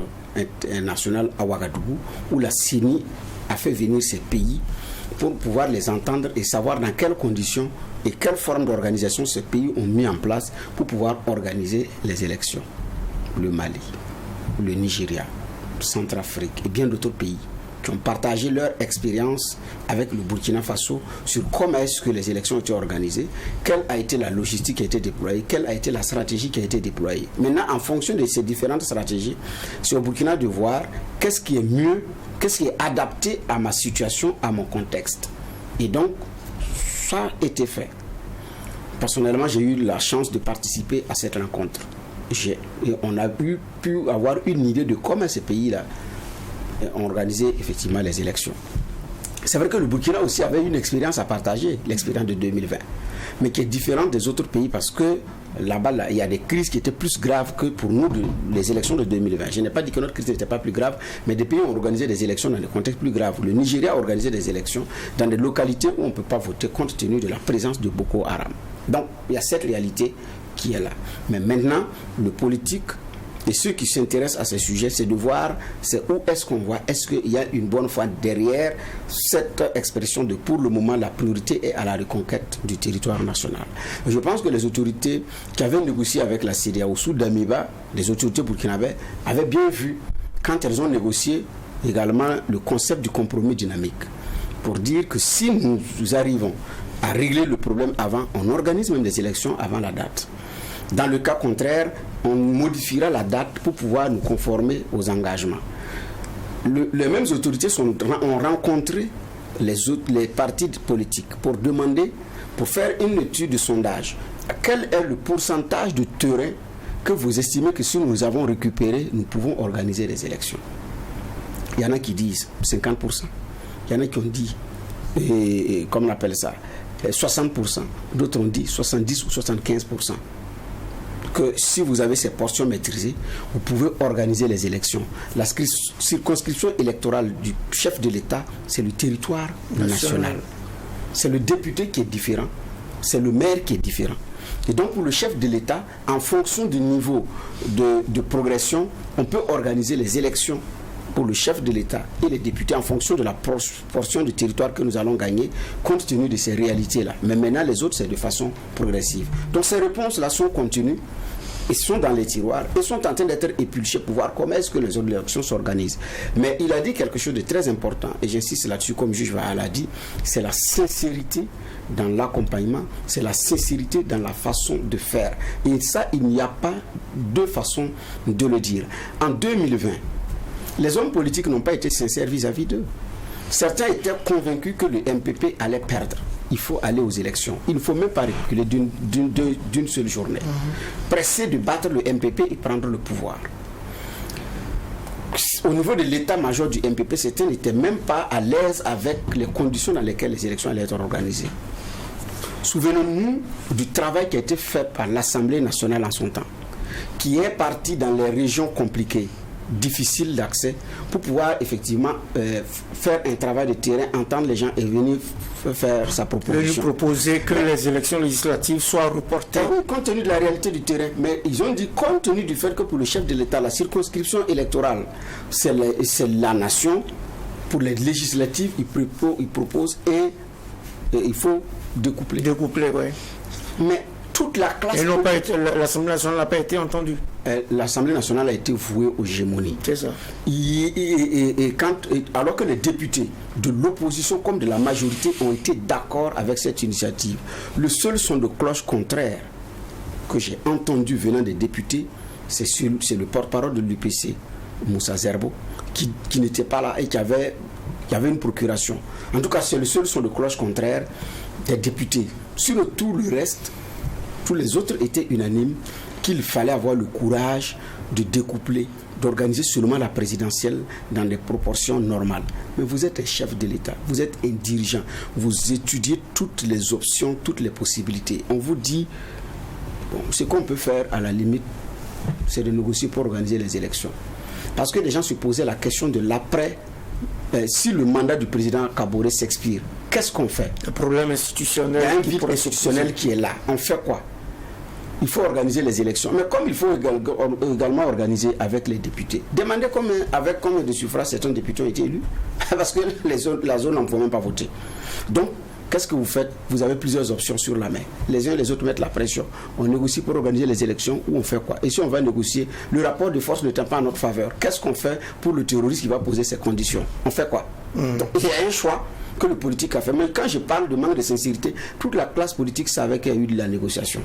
internationale à Ouagadougou, où la CENI a fait venir ces pays pour pouvoir les entendre et savoir dans quelles conditions et quelle forme d'organisation ces pays ont mis en place pour pouvoir organiser les élections. Le Mali, le Nigeria, le Centrafrique et bien d'autres pays qui ont partagé leur expérience avec le Burkina Faso sur comment est-ce que les élections ont été organisées, quelle a été la logistique qui a été déployée, quelle a été la stratégie qui a été déployée. Maintenant, en fonction de ces différentes stratégies, c'est au Burkina de voir qu'est-ce qui est mieux, qu'est-ce qui est adapté à ma situation, à mon contexte. Et donc, ça a été fait. Personnellement, j'ai eu la chance de participer à cette rencontre. Et on a pu avoir une idée de comment ces pays-là ont organisé effectivement les élections. C'est vrai que le Burkina aussi avait une expérience à partager, l'expérience de 2020, mais qui est différente des autres pays parce que là-bas, il y a des crises qui étaient plus graves que pour nous les élections de 2020. Je n'ai pas dit que notre crise n'était pas plus grave, mais des pays ont organisé des élections dans des contextes plus graves. Le Nigeria a organisé des élections dans des localités où on ne peut pas voter compte tenu de la présence de Boko Haram. Donc, il y a cette réalité qui est là. Mais maintenant, le politique et ceux qui s'intéressent à ces sujets, c'est de voir où est-ce qu'on voit, est-ce qu'il y a une bonne foi derrière cette expression de pour le moment la priorité est à la reconquête du territoire national. Je pense que les autorités qui avaient négocié avec la CEDEAO sous Damiba, les autorités burkinabées, avaient bien vu quand elles ont négocié également le concept du compromis dynamique pour dire que si nous arrivons à régler le problème avant, on organise même des élections avant la date. Dans le cas contraire, on modifiera la date pour pouvoir nous conformer aux engagements. Les mêmes autorités ont rencontré les partis politiques pour demander, pour faire une étude de sondage, quel est le pourcentage de terrain que vous estimez que si nous avons récupéré, nous pouvons organiser les élections. Il y en a qui disent 50%. Il y en a qui ont dit, comme on appelle ça, 60%. D'autres ont dit 70 ou 75%. Que si vous avez ces portions maîtrisées, vous pouvez organiser les élections. La circonscription électorale du chef de l'État, c'est le territoire national. C'est le député qui est différent, c'est le maire qui est différent. Et donc pour le chef de l'État, en fonction du niveau de progression, on peut organiser les élections pour le chef de l'État et les députés en fonction de la portion du territoire que nous allons gagner, compte tenu de ces réalités-là. Mais maintenant, les autres, c'est de façon progressive. Donc ces réponses-là sont continues, et sont dans les tiroirs, et sont en train d'être épluchées pour voir comment est-ce que les élections s'organisent. Mais il a dit quelque chose de très important, et j'insiste là-dessus, comme juge Vaal a dit, c'est la sincérité dans l'accompagnement, c'est la sincérité dans la façon de faire. Et ça, il n'y a pas deux façons de le dire. En 2020, les hommes politiques n'ont pas été sincères vis-à-vis d'eux. Certains étaient convaincus que le MPP allait perdre. Il faut aller aux élections. Il ne faut même pas reculer d'une seule journée. Pressés de battre le MPP et prendre le pouvoir. Au niveau de l'état-major du MPP, certains n'étaient même pas à l'aise avec les conditions dans lesquelles les élections allaient être organisées. Souvenons-nous du travail qui a été fait par l'Assemblée nationale en son temps, qui est parti dans les régions compliquées, difficiles d'accès, pour pouvoir effectivement faire un travail de terrain, entendre les gens et venir faire sa proposition. Ils proposer que les élections législatives soient reportées. Oui, compte tenu de la réalité du terrain. Mais ils ont dit, compte tenu du fait que pour le chef de l'État, la circonscription électorale, c'est la nation, pour les législatives, ils proposent et il faut découpler. Découpler, oui. Mais toute la classe... Et l'Assemblée nationale n'a pas été entendue. L'Assemblée nationale a été vouée aux gémonies. C'est ça. Alors que les députés de l'opposition comme de la majorité ont été d'accord avec cette initiative, le seul son de cloche contraire que j'ai entendu venant des députés, c'est le porte-parole de l'UPC, Moussa Zerbo, qui n'était pas là et qui avait une procuration. En tout cas, c'est le seul son de cloche contraire des députés. Sur tout le reste, tous les autres étaient unanimes qu'il fallait avoir le courage de découpler, d'organiser seulement la présidentielle dans des proportions normales. Mais vous êtes un chef de l'État, vous êtes un dirigeant, vous étudiez toutes les options, toutes les possibilités. On vous dit, bon, ce qu'on peut faire à la limite, c'est de négocier pour organiser les élections. Parce que les gens se posaient la question de l'après. Si le mandat du président Kaboré s'expire, qu'est-ce qu'on fait? Le problème institutionnel. Il y a un vide institutionnel qui est là. On fait quoi? Il faut organiser les élections. Mais comme il faut également organiser avec les députés, demandez avec combien de suffrages certains députés ont été élus. Parce que la zone n'en peut même pas voter. Donc, qu'est-ce que vous faites? Vous avez plusieurs options sur la main. Les uns et les autres mettent la pression. On négocie pour organiser les élections ou on fait quoi? Et si on va négocier, le rapport de force n'étant pas en notre faveur, qu'est-ce qu'on fait pour le terroriste qui va poser ses conditions? On fait quoi? Donc, il y a un choix que le politique a fait. Mais quand je parle de manque de sincérité, toute la classe politique savait qu'il y a eu de la négociation.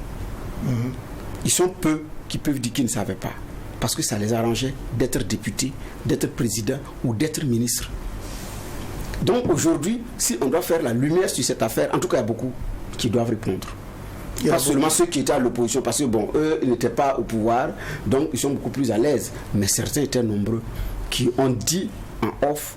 Ils sont peu qui peuvent dire qu'ils ne savaient pas. Parce que ça les arrangeait d'être députés, d'être président ou d'être ministre. Donc aujourd'hui, si on doit faire la lumière sur cette affaire, en tout cas il y a beaucoup qui doivent répondre. Pas seulement ceux qui étaient à l'opposition, parce que bon, eux, ils n'étaient pas au pouvoir, donc ils sont beaucoup plus à l'aise. Mais certains étaient nombreux qui ont dit en off,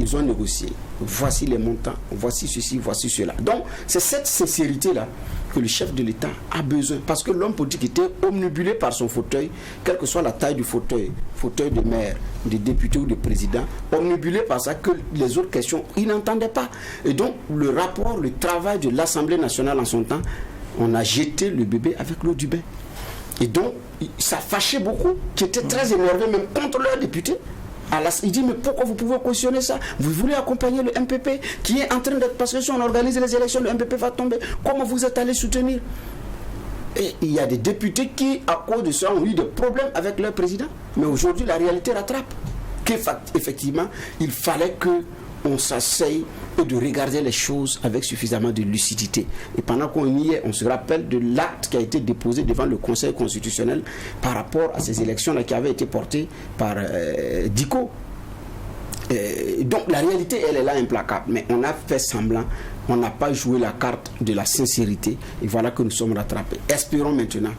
ils ont négocié. Voici les montants, voici ceci, voici cela. Donc c'est cette sincérité-là que le chef de l'État a besoin. Parce que l'homme politique était omnibulé par son fauteuil, quelle que soit la taille du fauteuil, fauteuil de maire, de député ou de président, omnibulé par ça que les autres questions, il n'entendait pas. Et donc le rapport, le travail de l'Assemblée nationale en son temps, on a jeté le bébé avec l'eau du bain. Et donc ça fâchait beaucoup, qui étaient très énervés même contre leurs députés. Il dit, mais pourquoi vous pouvez cautionner ça? Vous voulez accompagner le MPP qui est en train d'être... Parce que si on organise les élections, le MPP va tomber. Comment vous êtes allé soutenir? Et il y a des députés qui, à cause de ça, ont eu des problèmes avec leur président. Mais aujourd'hui, la réalité rattrape. Qu'effectivement, il fallait qu'on s'asseye et de regarder les choses avec suffisamment de lucidité. Et pendant qu'on y est, on se rappelle de l'acte qui a été déposé devant le Conseil constitutionnel par rapport à ces élections-là qui avaient été portées par Diko. Donc la réalité, elle est là implacable. Mais on a fait semblant, on n'a pas joué la carte de la sincérité. Et voilà que nous sommes rattrapés. Espérons maintenant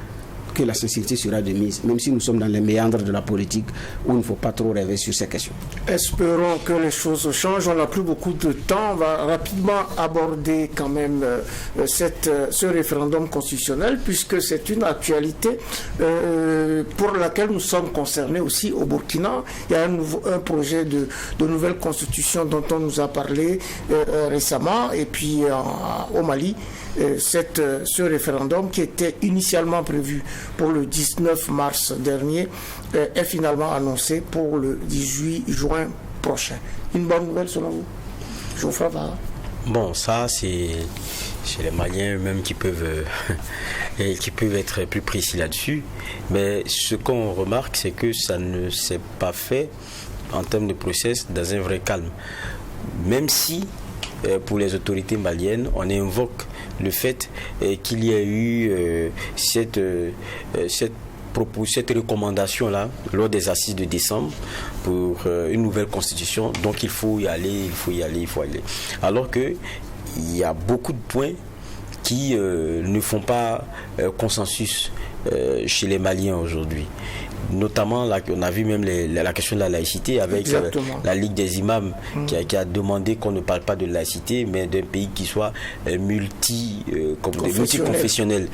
que la sincérité sera de mise, même si nous sommes dans les méandres de la politique où il ne faut pas trop rêver sur ces questions. Espérons que les choses changent. On n'a plus beaucoup de temps. On va rapidement aborder quand même ce référendum constitutionnel puisque c'est une actualité pour laquelle nous sommes concernés aussi au Burkina. Il y a un projet de nouvelle constitution dont on nous a parlé récemment et puis au Mali. Ce référendum qui était initialement prévu pour le 19 mars dernier est finalement annoncé pour le 18 juin prochain. Une bonne nouvelle selon vous? Geoffroy Vara. Bon, ça c'est les Maliens eux-mêmes qui peuvent être plus précis là-dessus. Mais ce qu'on remarque, c'est que ça ne s'est pas fait en termes de process dans un vrai calme. Même si pour les autorités maliennes, on invoque le fait qu'il y a eu cette recommandation-là lors des assises de décembre pour une nouvelle constitution. Donc il faut y aller. Alors qu'il y a beaucoup de points qui ne font pas consensus. chez les Maliens aujourd'hui. Notamment, là, on a vu même la question de la laïcité avec la Ligue des imams qui a demandé qu'on ne parle pas de laïcité, mais d'un pays qui soit multiconfessionnel.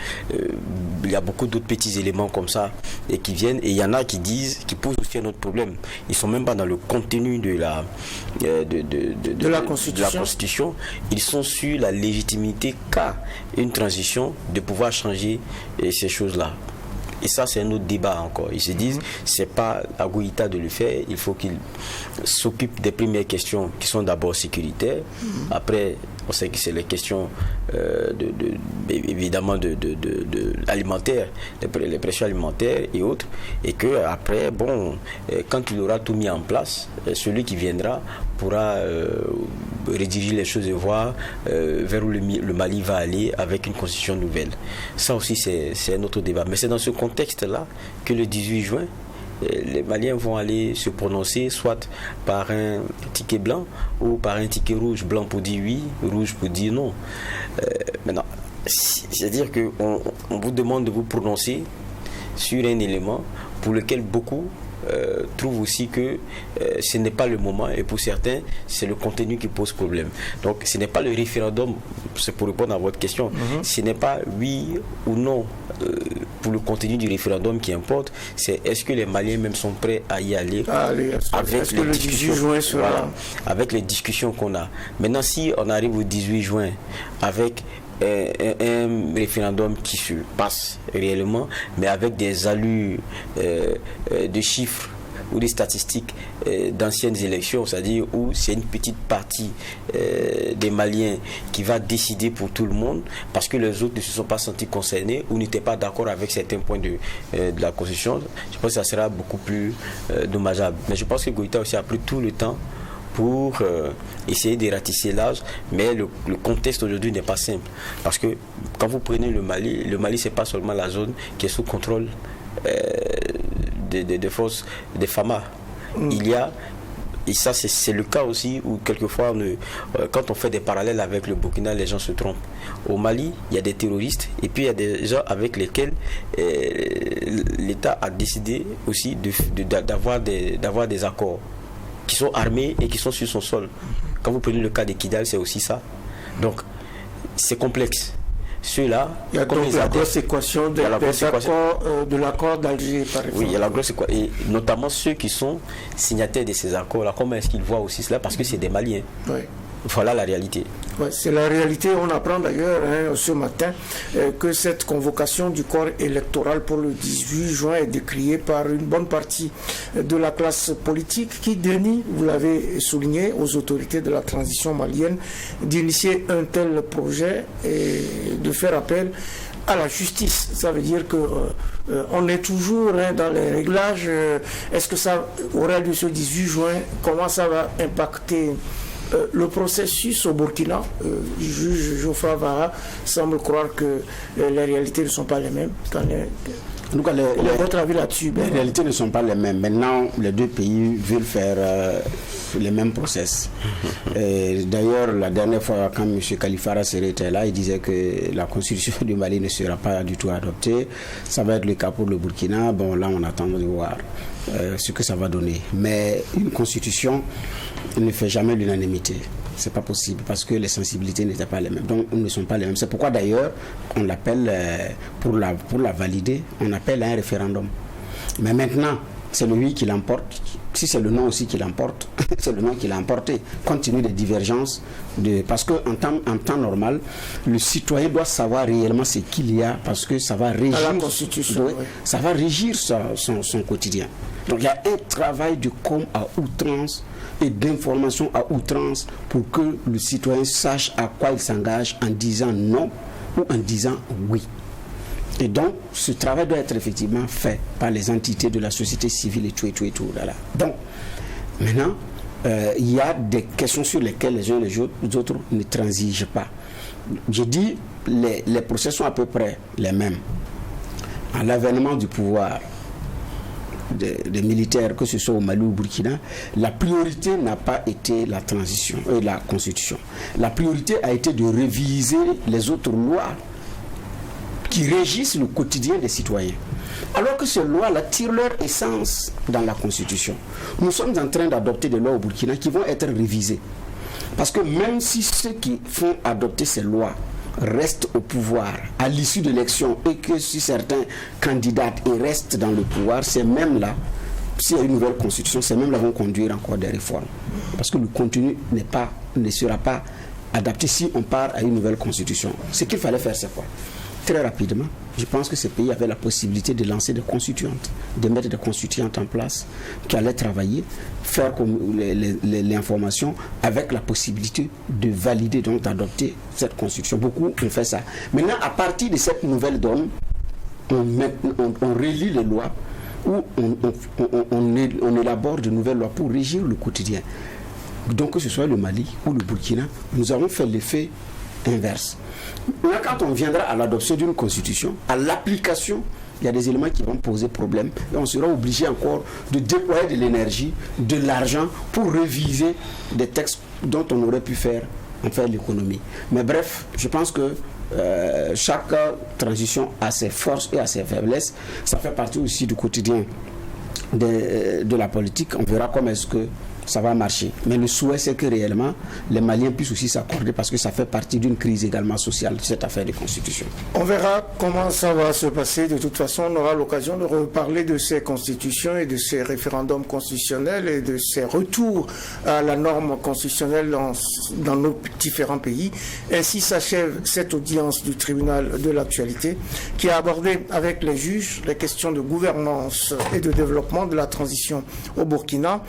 Il y a beaucoup d'autres petits éléments comme ça et qui viennent, et il y en a qui posent aussi un autre problème. Ils ne sont même pas dans le contenu de la Constitution. Ils sont sur la légitimité qu'a une transition de pouvoir changer ces choses-là. Et ça, c'est un autre débat encore. Ils se disent, c'est pas à Goïta de le faire, il faut qu'il s'occupe des premières questions qui sont d'abord sécuritaires. Après, on sait que c'est les questions évidemment alimentaires, les pressions alimentaires et autres. Et que après, bon, quand il aura tout mis en place, celui qui viendra pourra rediriger les choses et voir vers où le Mali va aller avec une constitution nouvelle. Ça aussi, c'est un autre débat. Mais c'est dans ce contexte-là que le 18 juin, les Maliens vont aller se prononcer soit par un ticket blanc ou par un ticket rouge. Blanc pour dire oui, rouge pour dire non. Maintenant, c'est-à-dire qu'on vous demande de vous prononcer sur un élément pour lequel beaucoup trouvent aussi que ce n'est pas le moment, et pour certains c'est le contenu qui pose problème. Donc ce n'est pas le référendum, c'est pour répondre à votre question, ce n'est pas oui ou non pour le contenu du référendum qui importe, c'est est-ce que les Maliens même sont prêts à y aller avec les discussions, avec les discussions qu'on a. Maintenant, si on arrive au 18 juin avec un référendum qui se passe réellement, mais avec des allures de chiffres ou des statistiques d'anciennes élections, c'est-à-dire où c'est une petite partie des Maliens qui va décider pour tout le monde, parce que les autres ne se sont pas sentis concernés ou n'étaient pas d'accord avec certains points de la Constitution. Je pense que ça sera beaucoup plus dommageable. Mais je pense que Goïta aussi a pris tout le temps pour essayer de ratisser l'âge, mais le contexte aujourd'hui n'est pas simple, parce que quand vous prenez le Mali c'est pas seulement la zone qui est sous contrôle des forces des FAMA. Il y a, et ça c'est le cas aussi où quelquefois quand on fait des parallèles avec le Burkina, les gens se trompent. Au Mali il y a des terroristes et puis il y a des gens avec lesquels l'État a décidé aussi d'avoir des accords, qui sont armés et qui sont sur son sol. Quand vous prenez le cas de Kidal, c'est aussi ça. Donc, c'est complexe. Ceux-là, il y a donc la grosse équation de l'accord d'Alger, par exemple. Oui, il y a la grosse équation. Et notamment ceux qui sont signataires de ces accords-là, comment est-ce qu'ils voient aussi cela? Parce que c'est des Maliens. Oui. Voilà la réalité. Ouais, c'est la réalité. On apprend d'ailleurs ce matin que cette convocation du corps électoral pour le 18 juin est décriée par une bonne partie de la classe politique qui dénie, vous l'avez souligné, aux autorités de la transition malienne d'initier un tel projet et de faire appel à la justice. Ça veut dire que on est toujours dans les réglages. Est-ce que ça aura lieu ce 18 juin? Comment ça va impacter le processus au Burkina? Le juge Geoffroy Vara semble croire que les réalités ne sont pas les mêmes. Votre avis là-dessus? Les réalités ne sont pas les mêmes. Maintenant, les deux pays veulent faire les mêmes process. D'ailleurs, la dernière fois, quand M. Khalifa Rassere était là, il disait que la constitution du Mali ne sera pas du tout adoptée. Ça va être le cas pour le Burkina. Bon, là, on attend de voir ce que ça va donner. Mais une constitution ne fait jamais l'unanimité. C'est pas possible parce que les sensibilités n'étaient pas les mêmes. Donc, ils ne sont pas les mêmes. C'est pourquoi d'ailleurs, on l'appelle, pour la valider, on appelle un référendum. Mais maintenant, c'est le oui qui l'emporte. Si c'est le non aussi qui l'emporte, c'est le non qui l'a emporté, compte tenu des divergences. Parce qu'en temps normal, le citoyen doit savoir réellement ce qu'il y a, parce que ça va régir, la Constitution, ça va régir son quotidien. Donc il y a un travail de com à outrance et d'information à outrance pour que le citoyen sache à quoi il s'engage en disant non ou en disant oui. Et donc, ce travail doit être effectivement fait par les entités de la société civile et tout. Voilà. Donc, maintenant, il y a des questions sur lesquelles les uns et les autres ne transigent pas. J'ai dit, les procès sont à peu près les mêmes. À l'avènement du pouvoir des militaires, que ce soit au Mali ou au Burkina, la priorité n'a pas été la transition et la constitution. La priorité a été de réviser les autres lois qui régissent le quotidien des citoyens. Alors que ces lois-là tirent leur essence dans la Constitution. Nous sommes en train d'adopter des lois au Burkina qui vont être révisées. Parce que même si ceux qui font adopter ces lois restent au pouvoir à l'issue de l'élection et que si certains candidats restent dans le pouvoir, ces mêmes-là, s'il y a une nouvelle constitution, ces mêmes-là vont conduire encore des réformes. Parce que le contenu ne sera pas adapté si on part à une nouvelle constitution. Ce qu'il fallait faire, c'est quoi? Très rapidement, je pense que ces pays avaient la possibilité de lancer des constituantes, de mettre des constituantes en place qui allaient travailler, faire l'information avec la possibilité de valider, donc d'adopter cette constitution. Beaucoup ont fait ça. Maintenant, à partir de cette nouvelle donne, on relit les lois ou on élabore de nouvelles lois pour régir le quotidien. Donc que ce soit le Mali ou le Burkina, nous avons fait l'effet inverse. Là, quand on viendra à l'adoption d'une constitution, à l'application, il y a des éléments qui vont poser problème et on sera obligé encore de déployer de l'énergie, de l'argent pour réviser des textes dont on aurait pu faire l'économie. Mais bref, je pense que chaque transition a ses forces et a ses faiblesses. Ça fait partie aussi du quotidien de la politique. On verra comment est-ce que ça va marcher. Mais le souhait, c'est que réellement, les Maliens puissent aussi s'accorder parce que ça fait partie d'une crise également sociale, cette affaire de constitution. On verra comment ça va se passer. De toute façon, on aura l'occasion de reparler de ces constitutions et de ces référendums constitutionnels et de ces retours à la norme constitutionnelle dans nos différents pays. Ainsi s'achève cette audience du tribunal de l'actualité qui a abordé avec les juges les questions de gouvernance et de développement de la transition au Burkina,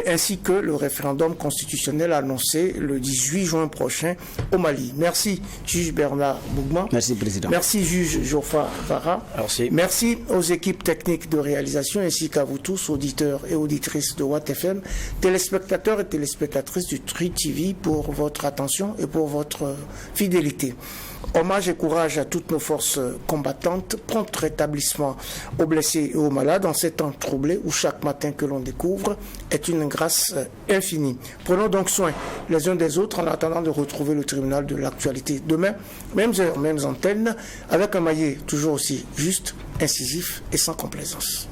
ainsi que le référendum constitutionnel annoncé le 18 juin prochain au Mali. Merci, juge Bernard Bougma. Merci, président. Merci, juge Geoffroy Vara. Merci. Merci aux équipes techniques de réalisation ainsi qu'à vous tous, auditeurs et auditrices de Watt FM, téléspectateurs et téléspectatrices du Tri TV pour votre attention et pour votre fidélité. Hommage et courage à toutes nos forces combattantes, prompt rétablissement aux blessés et aux malades en ces temps troublés où chaque matin que l'on découvre est une grâce infinie. Prenons donc soin les uns des autres en attendant de retrouver le tribunal de l'actualité demain, mêmes heures, mêmes antennes, avec un maillet toujours aussi juste, incisif et sans complaisance.